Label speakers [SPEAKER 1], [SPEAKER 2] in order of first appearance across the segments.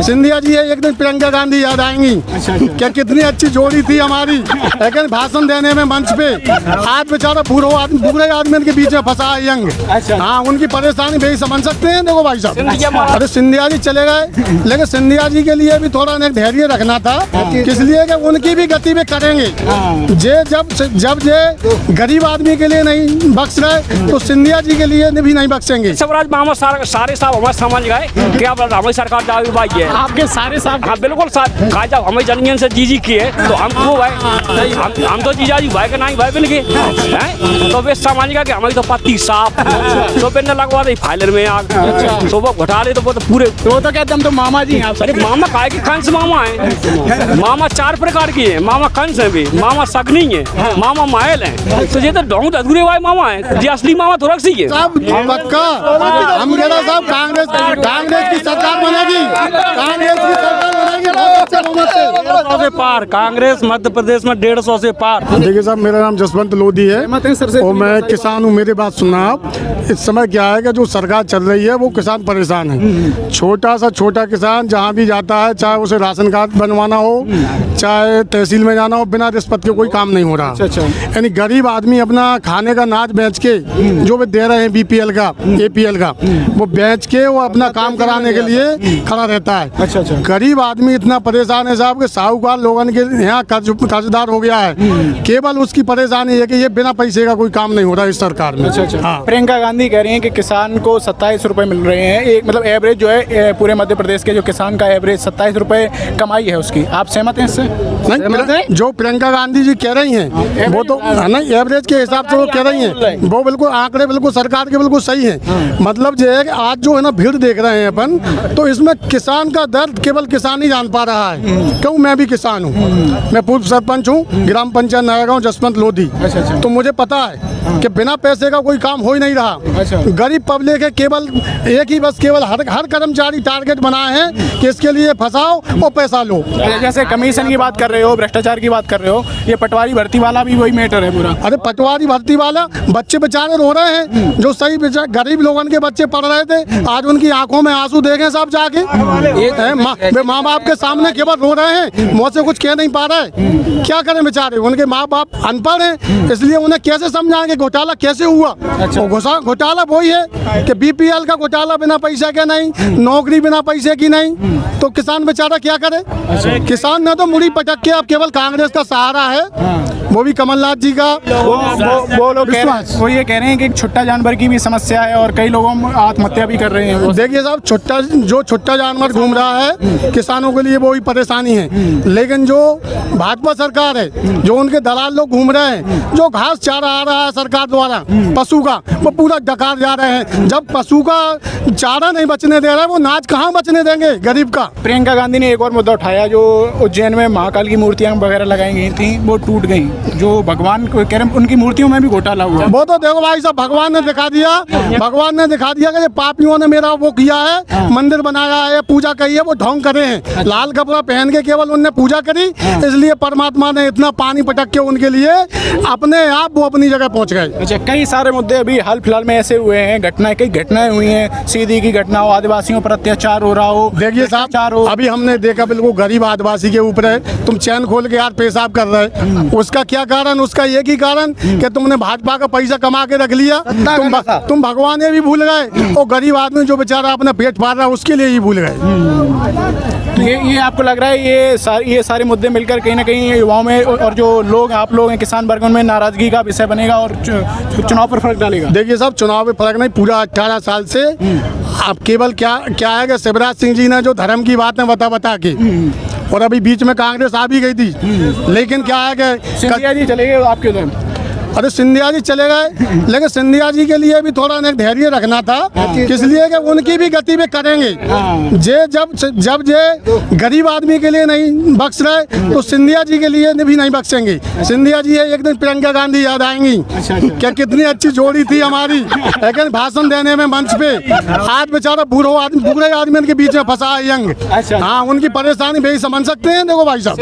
[SPEAKER 1] सिंधिया जी एक दिन प्रियंका गांधी याद आएंगी। क्या कितनी अच्छी जोड़ी थी हमारी, लेकिन भाषण देने में मंच पे आज बेचारा बुरे आदमी के बीच में फंसा है यंग। हाँ, उनकी परेशानी भी समझ सकते हैं। देखो भाई साहब, अरे सिंधिया जी चले गए, लेकिन सिंधिया जी के लिए भी थोड़ा धैर्य रखना था, किस लिए कि उनकी भी गति में करेंगे। जब ये गरीब आदमी के लिए नहीं बख्श रहे तो सिंधिया जी के लिए भी नहीं बख्शेंगे।
[SPEAKER 2] सबराज मामा सारे साहब हमारे समझ गए क्या हमारी सरकार दावी भाई है।
[SPEAKER 1] आपके सारे साहब,
[SPEAKER 2] हाँ बिल्कुल साहब, जब हमें जनगण से जीजी की है तो हमको भाई हम तो जीजा जी भाई के नहीं भाई बिल के हैं, तो वे समझ गया कि हमारी तो पत्ती साफ तो पेन लगवा दी फाइलर में आग तो वो घोटाले तो वो तो पूरे
[SPEAKER 1] तो कहते हम तो मामा जी हैं।
[SPEAKER 2] अरे मामा काहे के कंस मामा है। मामा 4 प्रकार की है, मामा कंस है भी, मामा सगनी है, मामा मायल है, तो ये तो ढोंग अधूरे वाले मामा है, ये असली मामा थोड़ा सी है।
[SPEAKER 1] पक्का हम कह रहे साहब कांग्रेस की सरकार बनेगी, कांग्रेस की सरकार बनेगी
[SPEAKER 3] पार। कांग्रेस मध्य प्रदेश में 150 से पार।
[SPEAKER 1] देखिए साहब, मेरा नाम जसवंत लोधी है और मैं किसान हूँ। मेरी बात सुनना आप, इस समय क्या है कि जो सरकार चल रही है वो किसान परेशान है। छोटा सा छोटा किसान जहाँ भी जाता है, चाहे उसे राशन कार्ड बनवाना हो, चाहे तहसील में जाना हो, बिना रिश्वत के कोई काम नहीं हो रहा। यानी गरीब आदमी अपना खाने का अनाज बेच के जो भी दे रहे हैं BPL का APL का, वो बेच के वो अपना काम कराने के लिए खड़ा रहता है। गरीब आदमी इतना परेशान है साहब कि साहूकार लोगों के यहाँ कर्जदार हो गया है। केवल उसकी परेशानी है कि ये बिना पैसे का कोई काम नहीं हो रहा इस सरकार में।
[SPEAKER 4] हाँ। प्रियंका गांधी कह रही हैं कि किसान को 27 रुपए मिल रहे हैं, एक मतलब एवरेज जो है पूरे मध्य प्रदेश के जो किसान का एवरेज 27 रुपए कमाई है उसकी। आप सहमत हैं इससे?
[SPEAKER 1] नहीं, जो प्रियंका गांधी जी कह रही हैं वो तो नहीं, एवरेज के हिसाब से वो कह रही हैं, वो बिल्कुल आंकड़े बिल्कुल सरकार के बिल्कुल सही हैं। मतलब जो है कि आज जो है ना भीड़ देख रहे हैं अपन, तो इसमें किसान का दर्द केवल किसान ही जान पा रहा है। क्यों, मैं भी किसान हूँ, मैं पूर्व सरपंच हूँ ग्राम पंचायत नया जसवंत लोधी। तो मुझे पता है कि बिना पैसे का कोई काम हो ही नहीं रहा। गरीब पब्लिक है, केवल एक ही बस केवल हर कर्मचारी टारगेट बनाए हैं कि इसके लिए फंसाओ और पैसा लो।
[SPEAKER 4] जैसे कमीशन की बात कर रहे हो, भ्रष्टाचार की बात कर रहे हो, ये पटवारी भर्ती वाला भी वही मैटर है पूरा।
[SPEAKER 1] अरे पटवारी भर्ती वाला, बच्चे बेचारे रो रहे हैं, जो सही गरीब लोगों के बच्चे पढ़ रहे थे, आज उनकी आंखों में आंसू देखे साहब जाके। माँ बाप के सामने केवल रो रहे हैं, मुँह से कुछ कह नहीं पा रहे। क्या करें बेचारे, उनके माँ बाप अनपढ़ हैं, इसलिए उन्हें कैसे समझाएंगे घोटाला कैसे हुआ। घोटाला वही है कि BPL का घोटाला बिना पैसे के नहीं, नौकरी बिना पैसे की नहीं, तो किसान बेचारा क्या करे। किसान ने तो मुड़ी पटक के अब केवल कांग्रेस का सहारा है, वो भी कमलनाथ जी का।
[SPEAKER 4] वो लोग वो ये कह रहे हैं कि छुट्टा जानवर की भी समस्या है और कई लोगों आत्महत्या भी कर रहे हैं।
[SPEAKER 1] देखिए साहब, छुट्टा जानवर घूम रहा है किसानों के लिए वो ही परेशानी है, लेकिन जो भाजपा सरकार है, जो उनके दलाल लोग घूम रहे हैं, जो घास चारा आ रहा है सरकार द्वारा पशु का, वो पूरा डकार जा रहे हैं। जब पशु का चारा नहीं बचने दे रहे, वो नाच कहाँ बचने देंगे गरीब का।
[SPEAKER 4] प्रियंका गांधी ने एक और मुद्दा उठाया, जो उज्जैन में महाकाल की मूर्तियां वगैरह लगाई गई थी वो टूट गई, जो भगवान को कह रहे हैं उनकी मूर्तियों में भी घोटाला हुआ।
[SPEAKER 1] वो तो देखो भाई साहब, भगवान ने दिखा दिया कि ये पापियों ने मेरा वो किया है, मंदिर बनाया है, पूजा करी है, वो ढोंग करे हैं। लाल कपड़ा पहन के केवल उनने पूजा करी, इसलिए परमात्मा ने इतना पानी पटक के उनके लिए अपने आप वो अपनी जगह पहुंच गए।
[SPEAKER 4] अच्छा, कई सारे मुद्दे अभी हाल फिलहाल में ऐसे हुए हैं, कई घटनाएं हुई हैं, सीधी की घटना हो, आदिवासियों पर अत्याचार हो रहा हो।
[SPEAKER 1] देखिए साहब, अभी हमने देखा बिल्कुल गरीब आदिवासी के ऊपर है, तुम चैन खोल के यार पेशाब कर रहे, उसका क्या कारण? उसका एक ही कारण कि तुमने भाजपा का पैसा कमा के रख लिया, तुम भगवान ये भी भूल गए, और गरीब आदमी जो बेचारा अपना पेट पाल रहा है उसके लिए ही भूल गए।
[SPEAKER 4] तो ये आपको लग रहा है ये सारे मुद्दे मिलकर कहीं ना कहीं युवाओं में और जो लोग आप लोग हैं किसान वर्ग में नाराजगी का विषय बनेगा और चुनाव पर फर्क डालेगा?
[SPEAKER 1] देखिए साहब, चुनाव पे फर्क नहीं, पूरा 18 साल से अब केवल क्या है कि शिवराज सिंह जी ने जो धर्म की बातें बता के, और अभी बीच में कांग्रेस आ भी गई थी, लेकिन क्या है कि
[SPEAKER 4] सिंधिया जी चले गए आपके उधर।
[SPEAKER 1] अरे सिंधिया जी चले गए, लेकिन सिंधिया जी के लिए भी थोड़ा धैर्य रखना था, किस लिए कि उनकी भी गति में करेंगे। जब ये गरीब आदमी के लिए नहीं बख्श रहे तो सिंधिया जी के लिए भी नहीं बख्शेंगे। सिंधिया जी एक दिन प्रियंका गांधी याद आएंगी। क्या कितनी अच्छी जोड़ी थी हमारी, लेकिन भाषण देने में मंच पे आज बेचारा बुरे आदमी के बीच में फंसा है यंग। हाँ, उनकी परेशानी भी समझ सकते हैं। देखो भाई साहब,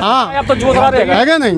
[SPEAKER 1] हाँ है क्या नहीं,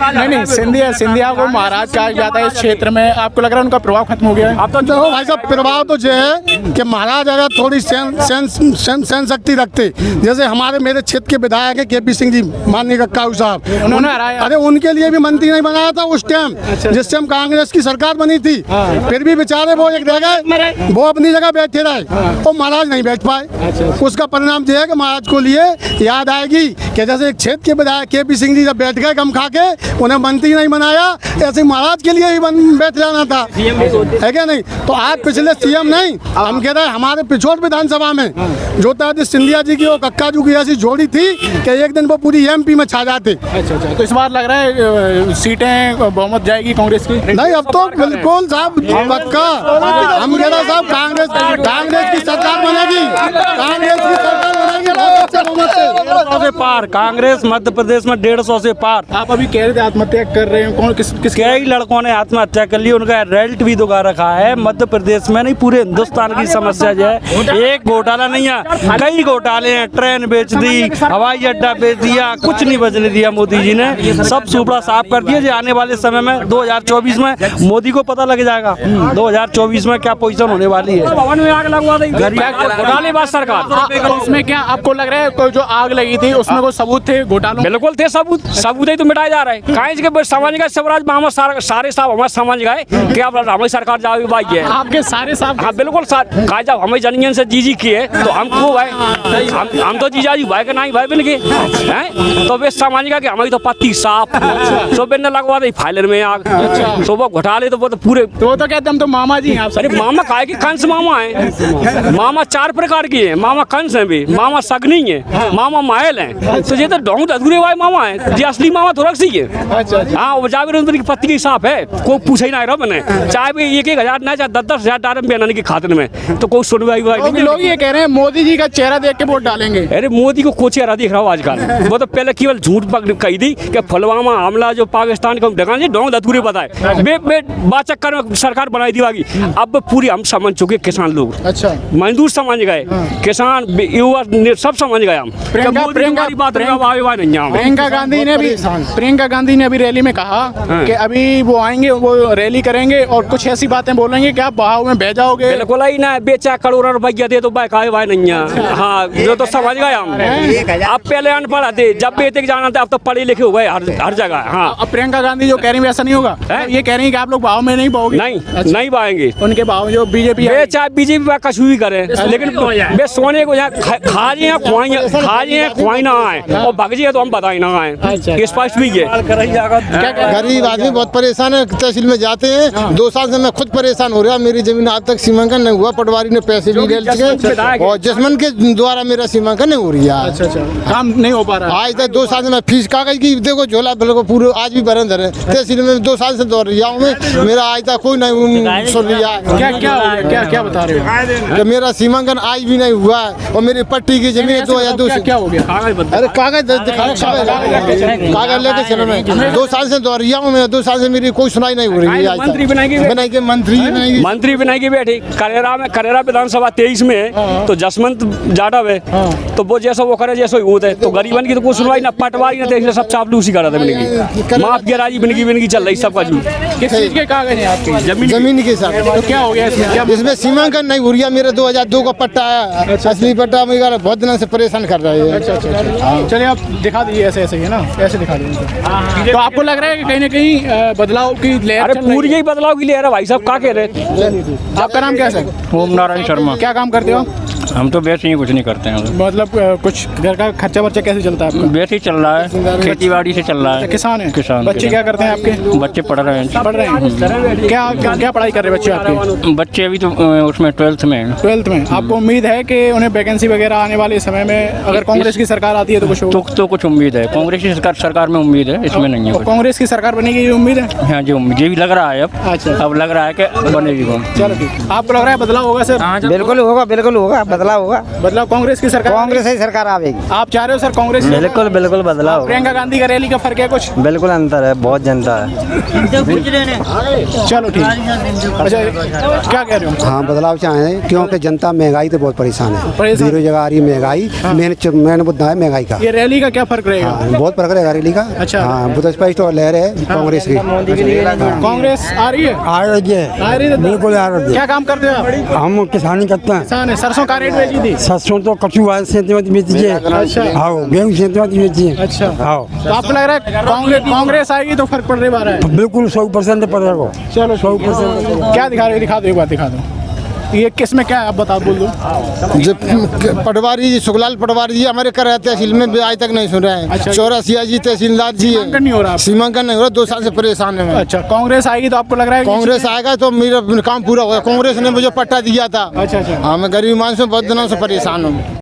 [SPEAKER 4] नहीं सिंधिया को महाराज कहा जाता है इस क्षेत्र में। आपको लग रहा है उनका प्रभाव खत्म हो गया है?
[SPEAKER 1] अब तो देखो भाई साहब, प्रभाव तो ये है कि महाराज अगर थोड़ी सहन शक्ति रखते, जैसे हमारे मेरे क्षेत्र के विधायक है KP सिंह जी, माननीय कक्काऊ साहब,
[SPEAKER 4] उन्होंने हराया।
[SPEAKER 1] अरे उनके लिए भी मंत्री नहीं बनाया था उस टाइम, जिस टाइम कांग्रेस की सरकार बनी थी। फिर भी बेचारे वो एक रह गए, वो अपनी जगह बैठे रहे, वो महाराज नहीं बैठ पाए। उसका परिणाम ये है कि महाराज को लिए याद आएगी कि जैसे एक क्षेत्र के विधायक KP सिंह जी जब बैठ गए गम खा के, उन्हें मंत्री नहीं बनाया, ऐसे महाराज के लिए ही बैठ जाना था, है क्या नहीं? तो आज पिछले CM नहीं, हम कह रहे हैं हमारे पिछोर विधानसभा में ज्योतिरादित्य सिंधिया जी की और कक्का जी की ऐसी जोड़ी थी कि एक दिन वो पूरी MP में छा जाते।
[SPEAKER 4] अच्छा, तो इस बार लग रहा है सीटें बहुमत जाएगी कांग्रेस की?
[SPEAKER 1] नहीं, अब तो बिल्कुल साहब पक्का। हम कह रहे हैं साहब कांग्रेस की सरकार बनेगी, कांग्रेस की सरकार बनेगी बहुत अच्छे बहुमत से।
[SPEAKER 3] 150 से पार कांग्रेस मध्य प्रदेश में 150 से पार।
[SPEAKER 4] आप अभी कह रहे थे आत्महत्या कर रहे हैं, कौन किस
[SPEAKER 3] कई लड़कों ने आत्महत्या कर ली, उनका रिजल्ट भी दुखा रखा है। मध्य प्रदेश में नहीं, पूरे हिंदुस्तान की समस्या जो है, एक घोटाला नहीं है, कई घोटाले हैं। ट्रेन बेच दी, हवाई अड्डा बेच दिया, कुछ नहीं बचने दिया मोदी जी ने, सब सुपड़ा साफ कर दिया। जो आने वाले समय में 2024 में मोदी को पता लग जाएगा 2024 में क्या पोजीशन होने वाली है।
[SPEAKER 2] भवन में आग लगवा दी घोटालेबाज सरकार।
[SPEAKER 4] उसमें क्या आपको लग रहा है कोई जो आग लगी थी उसमें कोई सबूत थे घोटालों?
[SPEAKER 2] बिल्कुल थे सबूत ही तो मिटाया जा रहा है। काहे के समझ गए शिवराज मामा सारे साहब हमारे समझ गए कि अब हमारी सरकार जाओगी भाई है।
[SPEAKER 4] आपके सारे साहब?
[SPEAKER 2] हाँ बिल्कुल कहा जब हमें जनगण से जी किए तो हमको भाई हम तो जीजा जी भाई का नहीं भाई बन गए हैं, तो वे समझ गया कि हमारी तो पत्ती साफ सो बिन लगवा दी फाइलर में आग। सो वो घोटाले तो वो तो पूरे
[SPEAKER 4] तो वो तो कहते हम तो मामा जी हैं आप।
[SPEAKER 2] अरे मामा काहे की कंस मामा है, मामा 4 प्रकार की है, मामा कंस है भी, मामा सगनी है, मामा मायल है, तो ये तो ढोंग अधूरे वाले मामा है, ये असली मामा तो रख सी है। हाँ वो जावेद की पत्ती की साफ है, कोई पूछे ही ना रहा मैंने, चाहे भी 1,000 ना चाहे 10,000 डाले बनाने की खातिर में, तो कोई सुनवाई
[SPEAKER 4] लोग ये कह रहे हैं मोदी जी का चेहरा देख के वोट डालेंगे।
[SPEAKER 2] अरे मोदी को कोई चेहरा दिख रहा हो आजकल, वो तो पहले केवल झूठ कही थी कि पुलवामा हमला जो पाकिस्तान को ढका ढोंग अधूरे बताए, बात चक्कर में सरकार बनाई दी बागी। अब पूरी हम समझ चुके किसान लोग,
[SPEAKER 4] अच्छा
[SPEAKER 2] मजदूर समझ गए, किसान युवा सब समझ गए हम।
[SPEAKER 4] प्रियंका गांधी ने अभी रैली में कहा कि अभी वो आएंगे, वो रैली करेंगे और कुछ ऐसी बातें बोलेंगे कि आप बहाव में बह जाओगे।
[SPEAKER 2] बिल्कुल ही ना, बेचा करोड़ रुपया दे तो भाई नहीं है। हाँ जो तो समझ गए हम। अब पहले अनपढ़ थे, जब बेटे के जाना था, अब तो पढ़े लिखे हुए हर जगह। हाँ
[SPEAKER 4] अब प्रियंका गांधी जो कह रही है वैसा नहीं होगा, ये कह रही है कि आप लोग भाव में नहीं पाओगे।
[SPEAKER 2] नहीं पाएंगे
[SPEAKER 4] उनके भाव जो बीजेपी
[SPEAKER 2] चाहे बीजेपी कछु भी करे, लेकिन वे सोने को खा जाए खुआई ना आए और भग जाए तो हम बताए ना आए, स्पष्ट भी है।
[SPEAKER 5] गरीब आदमी बहुत परेशान है, तहसील में जाते हैं 2 साल से मैं खुद परेशान हो रहा। मेरी जमीन आज तक सीमांकन नहीं हुआ, पटवारी ने पैसे भी ले चुके और जसमन के द्वारा मेरा सीमांकन नहीं हो रही है।
[SPEAKER 4] अच्छा काम नहीं हो पा रहा।
[SPEAKER 5] आज तक 2 साल से मैं फीस कागज की देखो झोला बिल्कुल पूरे आज भी भरन धरे, तहसील में 2 साल से दौड़ रही हूँ, मेरा आज तक कोई नहीं सुन लिया।
[SPEAKER 4] क्या बता रहे हो?
[SPEAKER 5] मेरा सीमांकन आज भी नहीं हुआ और मेरी पट्टी की जमीन 2002 से
[SPEAKER 4] क्या हो गया?
[SPEAKER 5] अरे कागज कागज लेके चलो, मैं 2 साल से दौड़ रहा हूँ, मैं 2 साल से मेरी कोई सुनाई नहीं हो रही है।
[SPEAKER 2] मंत्री बनाएगी मंत्री बनाएगी बैठी करेरा विधानसभा 23 में तो जसवंत जाटव है, तो वो जैसा वो करे जैसा ही होता है, तो गरीबन की तो कोई सुनवाई ना, पटवारी ना देखने सब चापलूसी करा था बनेगी, माफ गिराजी बनगी चल रही सबका जू।
[SPEAKER 4] किस चीज के कागज हैं आपके?
[SPEAKER 5] जमीन के साथ।
[SPEAKER 4] तो क्या हो गया
[SPEAKER 5] इसमें सीमांकन नहीं हो रही है, मेरा 2002 का पट्टा है, असली पट्टा मेरा बहुत दिनों से परेशान कर रहा है।
[SPEAKER 4] अच्छा चलिए आप दिखा दीजिए, ऐसे ही है ना, ऐसे दिखा दीजिए। तो आपको लग रहा है कि कहीं ना कहीं बदलाव की लहर?
[SPEAKER 2] अरे पूरी यही बदलाव की लहर है भाई साहब, क्या कह रहे?
[SPEAKER 4] आपका नाम क्या है?
[SPEAKER 3] ओम नारायण शर्मा।
[SPEAKER 4] क्या काम करते हो?
[SPEAKER 3] हम तो वैसे ही कुछ नहीं करते हैं,
[SPEAKER 4] मतलब कुछ घर का खर्चा वर्चा कैसे चलता है आपका?
[SPEAKER 3] वैसे ही चल रहा है, खेती बाड़ी से चल रहा है।
[SPEAKER 4] किसान है?
[SPEAKER 3] किसान।
[SPEAKER 4] बच्चे क्या करते हैं आपके?
[SPEAKER 3] बच्चे पढ़ रहे हैं।
[SPEAKER 4] क्या पढ़ाई कर रहे हैं बच्चे आपके?
[SPEAKER 3] बच्चे अभी तो उसमें 12th में हैं।
[SPEAKER 4] 12th में। आपको उम्मीद है कि उन्हें वैकेंसी वगैरह आने वाले समय में अगर कांग्रेस की सरकार आती है तो कुछ होगा?
[SPEAKER 3] तो कुछ उम्मीद है, कांग्रेस की सरकार में उम्मीद है, इसमें नहीं है।
[SPEAKER 4] कांग्रेस की सरकार बनेगी ये उम्मीद है?
[SPEAKER 3] हाँ जी मुझे भी लग रहा है अब लग रहा है कि बनेगी वो।
[SPEAKER 4] चलो ठीक। आपको लग रहा है बदलाव होगा सर?
[SPEAKER 6] बिल्कुल होगा बदलाव होगा।
[SPEAKER 4] बदलाव कांग्रेस की सरकार,
[SPEAKER 6] कांग्रेस ही सरकार आवेगी।
[SPEAKER 4] आप चाह रहे हो सर कांग्रेस?
[SPEAKER 6] बिल्कुल बिल्कुल बदलाव होगा।
[SPEAKER 4] प्रियंका गांधी का रैली का फर्क है कुछ?
[SPEAKER 6] बिल्कुल अंतर है, बहुत जनता है।
[SPEAKER 4] चलो ठीक। अच्छा क्या कह रहे हो?
[SPEAKER 7] हाँ, बदलाव चाहें क्योंकि जनता महंगाई तो बहुत परेशान है,
[SPEAKER 4] परेशान?
[SPEAKER 7] बेरोजगारी, महंगाई मेन मुद्दा है महंगाई का।
[SPEAKER 4] ये रैली का क्या फर्क रहेगा?
[SPEAKER 7] हाँ, बहुत फर्क रहेगा रैली का।
[SPEAKER 4] अच्छा।
[SPEAKER 7] हाँ, बहुत स्पष्ट और लहर है कांग्रेस की।
[SPEAKER 4] कांग्रेस आ रही है?
[SPEAKER 7] आ रही है,
[SPEAKER 4] आ रही है?
[SPEAKER 7] बिल्कुल आ रही है।
[SPEAKER 4] क्या काम करते हो आप?
[SPEAKER 7] हम किसानी करते हैं।
[SPEAKER 4] किसान है। सरसों का रेट बेची थी?
[SPEAKER 7] सरसों तो कचुआ बेचिए,
[SPEAKER 4] अच्छा।
[SPEAKER 7] हाँ गेहूँ बेचिए।
[SPEAKER 4] अच्छा।
[SPEAKER 7] हाँ,
[SPEAKER 4] तो आपको लग रहा है कांग्रेस आएगी तो फर्क पड़ रहा है?
[SPEAKER 7] बिल्कुल 100% पड़ेगा।
[SPEAKER 4] चलो 100%। क्या दिखा रहे हो? दिखा दो, एक बार दिखा दो। ये किस में क्या है आप बता, बोल दो।
[SPEAKER 5] जो पटवारी जी, सुखलाल पटवारी जी हमारे कर रहे तहसील में भी आज तक नहीं सुन रहे हैं।
[SPEAKER 4] अच्छा।
[SPEAKER 5] चौरसिया जी तहसीलदार जी
[SPEAKER 4] सीमांकन नहीं हो रहा?
[SPEAKER 5] सीमांकन नहीं हो रहा, 2 साल से परेशान है मैं।
[SPEAKER 4] अच्छा, कांग्रेस आएगी तो आपको लग रहा है
[SPEAKER 5] कांग्रेस आएगा तो मेरा काम पूरा होगा। कांग्रेस ने मुझे पट्टा दिया था।
[SPEAKER 4] अच्छा अच्छा।
[SPEAKER 5] हाँ, मैं गरीब मानस में बहुत दिनों से परेशान हूँ।